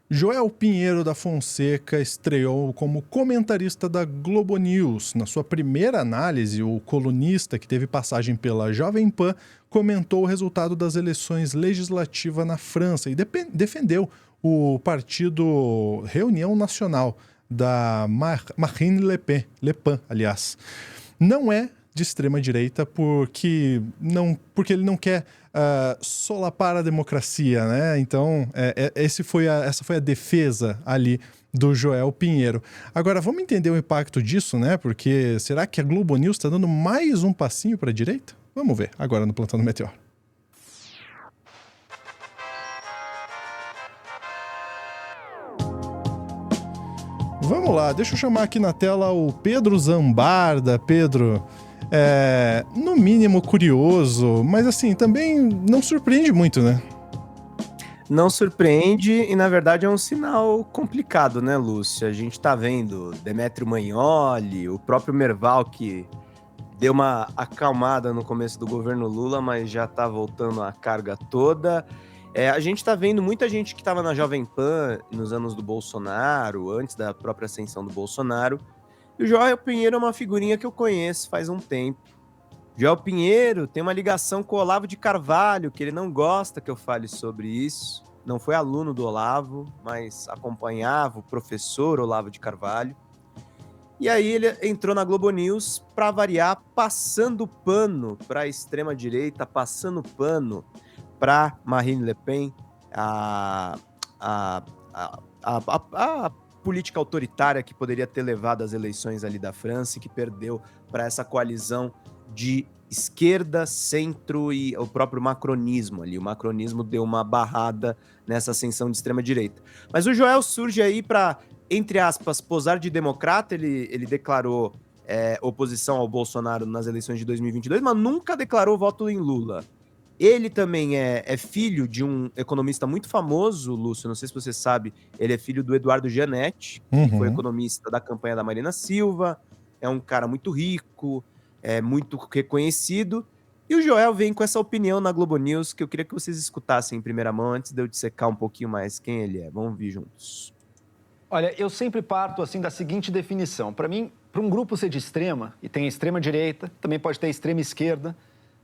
Joel Pinheiro da Fonseca estreou como comentarista da Globo News. Na sua primeira análise, o colunista, que teve passagem pela Jovem Pan, comentou o resultado das eleições legislativas na França e defendeu o partido Reunião Nacional da Marine Le Pen, aliás. Não é de extrema-direita porque ele não quer solapar a democracia, né? Então, essa foi a defesa ali do Joel Pinheiro. Agora, vamos entender o impacto disso, né? Porque será que a Globo News está dando mais um passinho para a direita? Vamos ver agora no Plantão do Meteor. Vamos lá, deixa eu chamar aqui na tela o Pedro Zambarda. Pedro, no mínimo curioso, mas assim, também não surpreende muito, né? Não surpreende e, na verdade, é um sinal complicado, né, Lúcio? A gente tá vendo Demetrio Magnoli, o próprio Merval, que deu uma acalmada no começo do governo Lula, mas já tá voltando a carga toda. A gente tá vendo muita gente que estava na Jovem Pan nos anos do Bolsonaro, antes da própria ascensão do Bolsonaro. E o Joel Pinheiro é uma figurinha que eu conheço faz um tempo. Joel Pinheiro tem uma ligação com o Olavo de Carvalho, que ele não gosta que eu fale sobre isso. Não foi aluno do Olavo, mas acompanhava o professor Olavo de Carvalho. E aí ele entrou na Globo News para variar, passando pano para a extrema-direita, passando pano para Marine Le Pen, a política autoritária que poderia ter levado às eleições ali da França e que perdeu para essa coalizão de esquerda, centro e o próprio macronismo ali. O macronismo deu uma barrada nessa ascensão de extrema-direita. Mas o Joel surge aí para, entre aspas, posar de democrata. Ele declarou oposição ao Bolsonaro nas eleições de 2022, mas nunca declarou voto em Lula. Ele também é filho de um economista muito famoso, Lúcio, não sei se você sabe, ele é filho do Eduardo Gianetti, que foi economista da campanha da Marina Silva, é um cara muito rico, é muito reconhecido, e o Joel vem com essa opinião na Globo News que eu queria que vocês escutassem em primeira mão antes de eu dissecar um pouquinho mais quem ele é. Vamos ver juntos. Olha, eu sempre parto assim da seguinte definição. Para mim, para um grupo ser de extrema, e tem extrema direita, também pode ter extrema esquerda,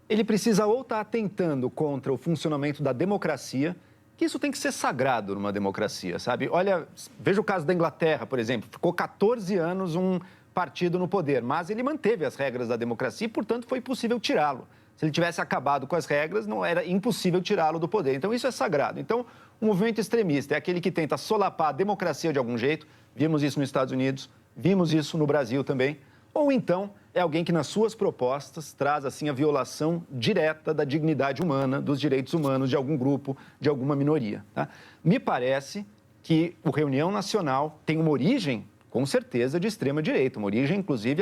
ele precisa ou estar atentando contra o funcionamento da democracia, que isso tem que ser sagrado numa democracia, sabe? Olha, veja o caso da Inglaterra, por exemplo. Ficou 14 anos um partido no poder, mas ele manteve as regras da democracia e, portanto, foi possível tirá-lo. Se ele tivesse acabado com as regras, não era impossível tirá-lo do poder. Então, isso é sagrado. Então, o movimento extremista é aquele que tenta solapar a democracia de algum jeito. Vimos isso nos Estados Unidos, vimos isso no Brasil também. Ou então, é alguém que nas suas propostas traz assim a violação direta da dignidade humana, dos direitos humanos de algum grupo, de alguma minoria. Tá? Me parece que o Reunião Nacional tem uma origem, com certeza, de extrema-direita, uma origem, inclusive,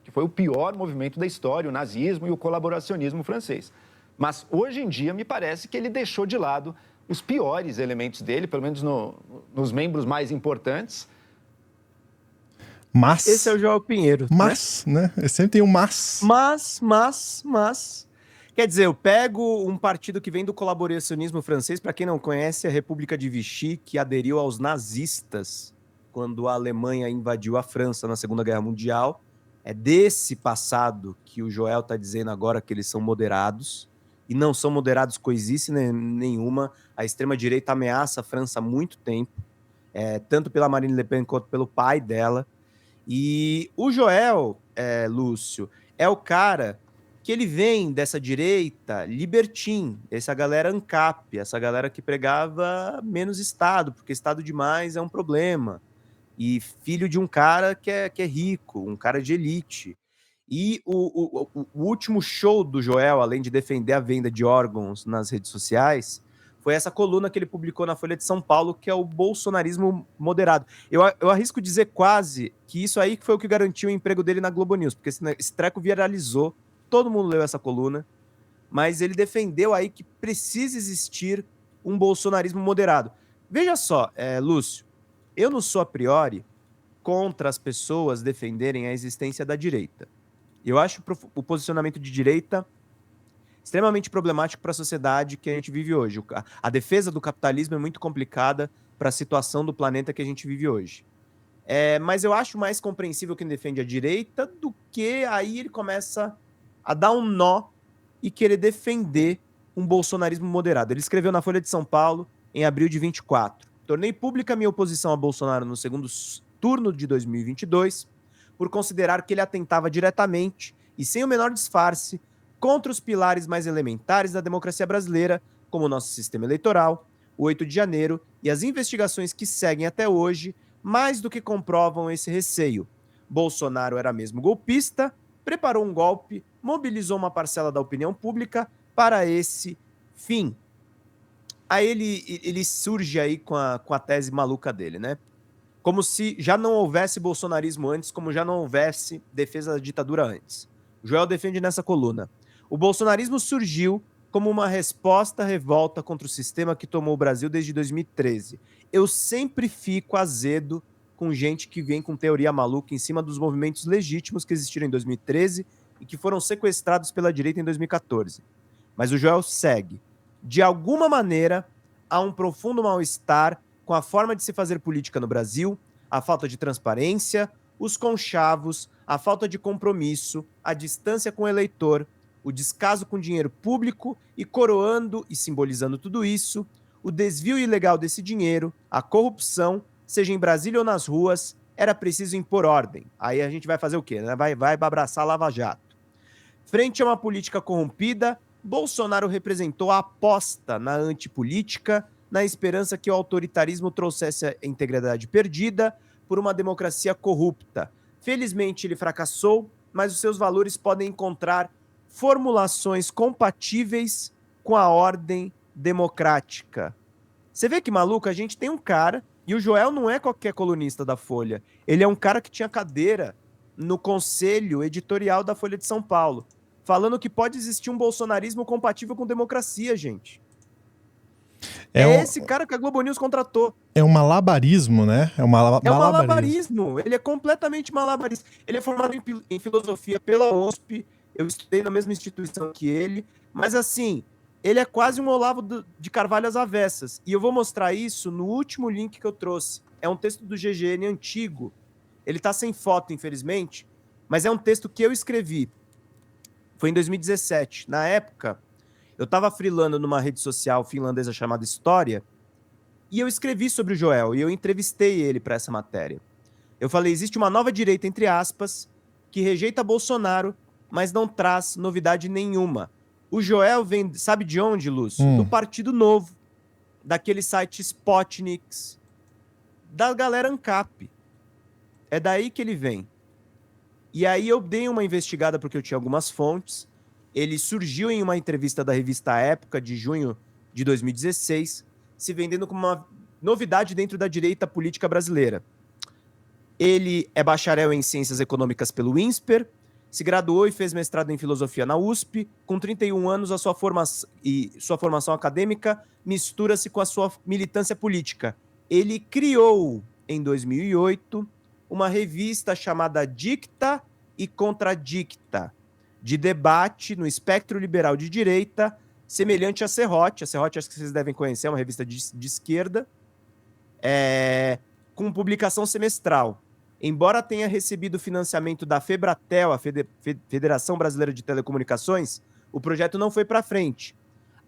que foi o pior movimento da história, o nazismo e o colaboracionismo francês. Mas, hoje em dia, me parece que ele deixou de lado os piores elementos dele, pelo menos nos membros mais importantes. Mas... Esse é o Joel Pinheiro. Mas, né? Sempre tem um mas. Mas... Quer dizer, eu pego um partido que vem do colaboracionismo francês, para quem não conhece, a República de Vichy, que aderiu aos nazistas quando a Alemanha invadiu a França na Segunda Guerra Mundial. É desse passado que o Joel está dizendo agora que eles são moderados. E não são moderados coisice nenhuma. A extrema-direita ameaça a França há muito tempo, tanto pela Marine Le Pen quanto pelo pai dela. E o Joel, Lúcio, é o cara que ele vem dessa direita libertin, essa galera ANCAP, essa galera que pregava menos Estado, porque Estado demais é um problema. E filho de um cara que é rico, um cara de elite. E o último show do Joel, além de defender a venda de órgãos nas redes sociais, foi essa coluna que ele publicou na Folha de São Paulo, que é o bolsonarismo moderado. Eu arrisco dizer quase que isso aí foi o que garantiu o emprego dele na Globo News, porque esse treco viralizou, todo mundo leu essa coluna, mas ele defendeu aí que precisa existir um bolsonarismo moderado. Veja só, Lúcio, eu não sou a priori contra as pessoas defenderem a existência da direita. Eu acho o posicionamento de direita extremamente problemático para a sociedade que a gente vive hoje. A defesa do capitalismo é muito complicada, para a situação do planeta que a gente vive hoje. Mas eu acho mais compreensível quem defende a direita do que aí ele começa a dar um nó e querer defender um bolsonarismo moderado. Ele escreveu na Folha de São Paulo, em abril de 24, tornei pública minha oposição a Bolsonaro no segundo turno de 2022, por considerar que ele atentava diretamente e sem o menor disfarce contra os pilares mais elementares da democracia brasileira, como o nosso sistema eleitoral, o 8 de janeiro e as investigações que seguem até hoje, mais do que comprovam esse receio. Bolsonaro era mesmo golpista, preparou um golpe, mobilizou uma parcela da opinião pública para esse fim. Aí ele surge aí com a tese maluca dele, né? Como se já não houvesse bolsonarismo antes, como já não houvesse defesa da ditadura antes. O Joel defende nessa coluna: o bolsonarismo surgiu como uma resposta à revolta contra o sistema que tomou o Brasil desde 2013. Eu sempre fico azedo com gente que vem com teoria maluca em cima dos movimentos legítimos que existiram em 2013 e que foram sequestrados pela direita em 2014. Mas o Joel segue. De alguma maneira, há um profundo mal-estar com a forma de se fazer política no Brasil, a falta de transparência, os conchavos, a falta de compromisso, a distância com o eleitor, o descaso com dinheiro público e coroando e simbolizando tudo isso, o desvio ilegal desse dinheiro, a corrupção, seja em Brasília ou nas ruas, era preciso impor ordem. Aí a gente vai fazer o quê? Vai abraçar a Lava Jato. Frente a uma política corrompida, Bolsonaro representou a aposta na antipolítica, na esperança que o autoritarismo trouxesse a integridade perdida por uma democracia corrupta. Felizmente ele fracassou, mas os seus valores podem encontrar formulações compatíveis com a ordem democrática. Você vê que maluco? A gente tem um cara, e o Joel não é qualquer colunista da Folha, ele é um cara que tinha cadeira no conselho editorial da Folha de São Paulo, falando que pode existir um bolsonarismo compatível com democracia, gente. Esse cara que a Globo News contratou. É um malabarismo, né? É um malabarismo. Ele é completamente malabarista. Ele é formado em filosofia pela USP. Eu estudei na mesma instituição que ele. Mas, assim, ele é quase um Olavo de Carvalho às avessas. E eu vou mostrar isso no último link que eu trouxe. É um texto do GGN antigo. Ele tá sem foto, infelizmente. Mas é um texto que eu escrevi. Foi em 2017. Na época, eu estava freelando numa rede social finlandesa chamada História e eu escrevi sobre o Joel e eu entrevistei ele para essa matéria. Eu falei, existe uma nova direita, entre aspas, que rejeita Bolsonaro, mas não traz novidade nenhuma. O Joel vem, sabe de onde, Lúcio? Do Partido Novo, daquele site Spotniks, da galera ANCAP. É daí que ele vem. E aí eu dei uma investigada porque eu tinha algumas fontes. Ele surgiu em uma entrevista da revista Época, de junho de 2016, se vendendo como uma novidade dentro da direita política brasileira. Ele é bacharel em Ciências Econômicas pelo INSPER, se graduou e fez mestrado em Filosofia na USP. Com 31 anos, a sua formação acadêmica mistura-se com a sua militância política. Ele criou, em 2008, uma revista chamada Dicta e Contradicta, de debate no espectro liberal de direita, semelhante a Serrote. A Serrote, acho que vocês devem conhecer, é uma revista de esquerda, com publicação semestral. Embora tenha recebido financiamento da FEBRATEL, a Federação Brasileira de Telecomunicações, o projeto não foi para frente.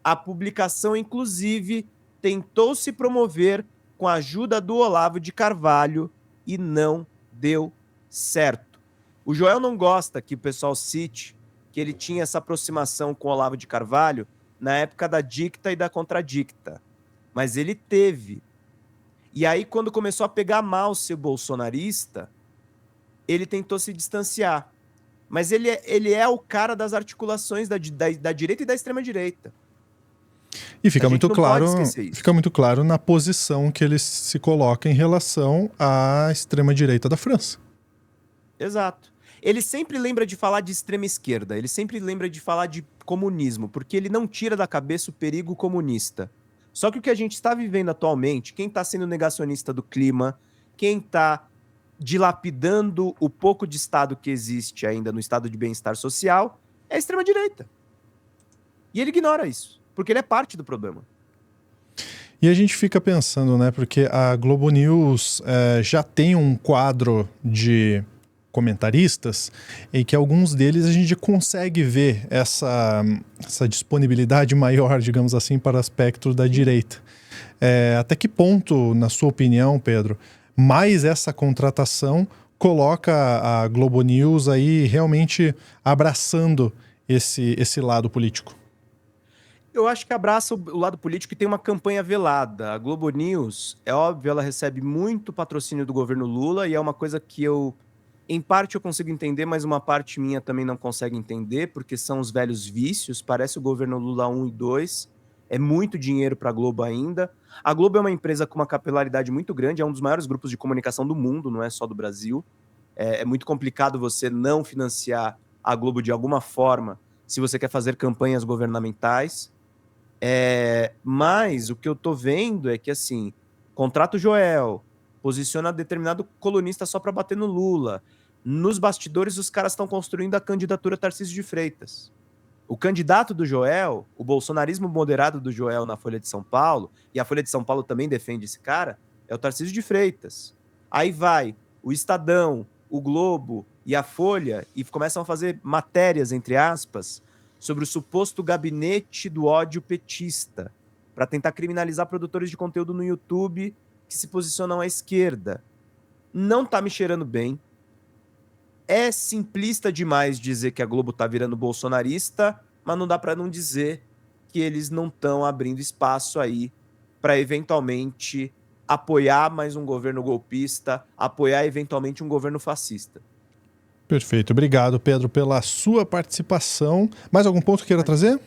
A publicação, inclusive, tentou se promover com a ajuda do Olavo de Carvalho e não deu certo. O Joel não gosta que o pessoal cite que ele tinha essa aproximação com o Olavo de Carvalho na época da Dicta e da Contradicta. Mas ele teve. E aí, quando começou a pegar mal ser bolsonarista, ele tentou se distanciar. Mas ele é o cara das articulações da direita e da extrema-direita. E fica muito claro na posição que ele se coloca em relação à extrema-direita da França. Exato. Ele sempre lembra de falar de extrema-esquerda, ele sempre lembra de falar de comunismo, porque ele não tira da cabeça o perigo comunista. Só que o que a gente está vivendo atualmente, quem está sendo negacionista do clima, quem está dilapidando o pouco de Estado que existe ainda no estado de bem-estar social, é a extrema-direita. E ele ignora isso, porque ele é parte do problema. E a gente fica pensando, né? Porque a Globo News já tem um quadro de comentaristas em que alguns deles a gente consegue ver essa disponibilidade maior, digamos assim, para o aspecto da direita. Até que ponto, na sua opinião, Pedro, mais essa contratação coloca a Globo News aí realmente abraçando esse lado político? Eu acho que abraça o lado político e tem uma campanha velada. A Globo News, é óbvio, ela recebe muito patrocínio do governo Lula e é uma coisa que em parte eu consigo entender, mas uma parte minha também não consegue entender, porque são os velhos vícios, parece o governo Lula 1 e 2, é muito dinheiro para a Globo ainda. A Globo é uma empresa com uma capilaridade muito grande, é um dos maiores grupos de comunicação do mundo, não é só do Brasil. É muito complicado você não financiar a Globo de alguma forma se você quer fazer campanhas governamentais. Mas o que eu tô vendo é que, assim, contrata o Joel, posiciona determinado colunista só para bater no Lula. Nos bastidores, os caras estão construindo a candidatura Tarcísio de Freitas. O candidato do Joel, o bolsonarismo moderado do Joel na Folha de São Paulo, e a Folha de São Paulo também defende esse cara, é o Tarcísio de Freitas. Aí vai o Estadão, o Globo e a Folha e começam a fazer matérias, entre aspas, sobre o suposto gabinete do ódio petista, para tentar criminalizar produtores de conteúdo no YouTube que se posicionam à esquerda. Não tá me cheirando bem. É simplista demais dizer que a Globo tá virando bolsonarista, mas não dá para não dizer que eles não estão abrindo espaço aí para eventualmente apoiar mais um governo golpista, apoiar eventualmente um governo fascista. Perfeito. Obrigado, Pedro, pela sua participação. Mais algum ponto que queira trazer?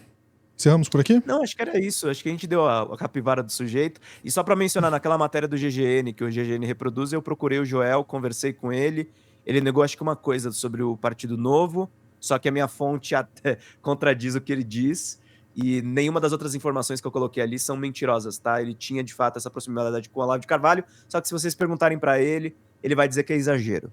Encerramos por aqui? Não, acho que era isso. Acho que a gente deu a capivara do sujeito. E só para mencionar, naquela matéria do GGN, que o GGN reproduz, eu procurei o Joel, conversei com ele. Ele negou, acho que uma coisa sobre o Partido Novo, só que a minha fonte até contradiz o que ele diz. E nenhuma das outras informações que eu coloquei ali são mentirosas, tá? Ele tinha, de fato, essa proximidade com o Olavo de Carvalho, só que se vocês perguntarem para ele, ele vai dizer que é exagero.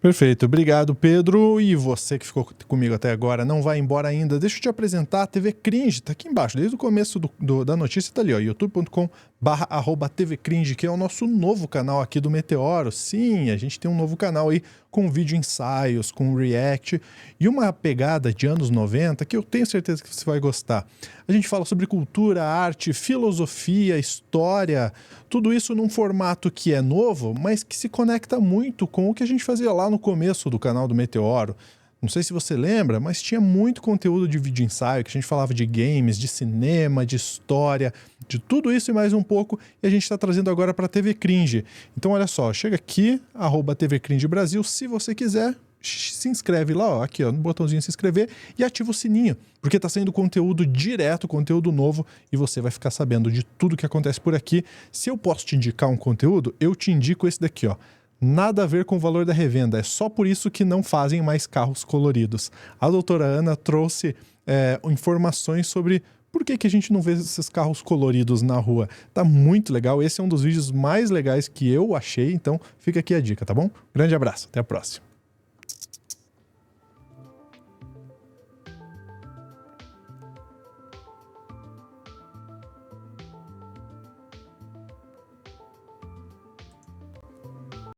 Perfeito, obrigado, Pedro. E você que ficou comigo até agora, não vai embora ainda. Deixa eu te apresentar a TV Cringe, tá aqui embaixo, desde o começo da notícia, tá ali, ó, youtube.com/TV Cringe, que é o nosso novo canal aqui do Meteoro. Sim, a gente tem um novo canal aí com vídeo ensaios, com react e uma pegada de anos 90 que eu tenho certeza que você vai gostar. A gente fala sobre cultura, arte, filosofia, história, tudo isso num formato que é novo, mas que se conecta muito com o que a gente fazia lá no começo do canal do Meteoro. Não sei se você lembra, mas tinha muito conteúdo de vídeo ensaio, que a gente falava de games, de cinema, de história, de tudo isso e mais um pouco, e a gente está trazendo agora para a TV Cringe. Então olha só, chega aqui, @TV Cringe Brasil, se você quiser, se inscreve lá, ó, aqui ó, no botãozinho se inscrever e ativa o sininho, porque tá saindo conteúdo direto, conteúdo novo, e você vai ficar sabendo de tudo que acontece por aqui. Se eu posso te indicar um conteúdo, eu te indico esse daqui, ó. Nada a ver com o valor da revenda, é só por isso que não fazem mais carros coloridos. A doutora Ana trouxe informações sobre por que a gente não vê esses carros coloridos na rua. Tá muito legal, esse é um dos vídeos mais legais que eu achei, então fica aqui a dica, tá bom? Grande abraço, até a próxima.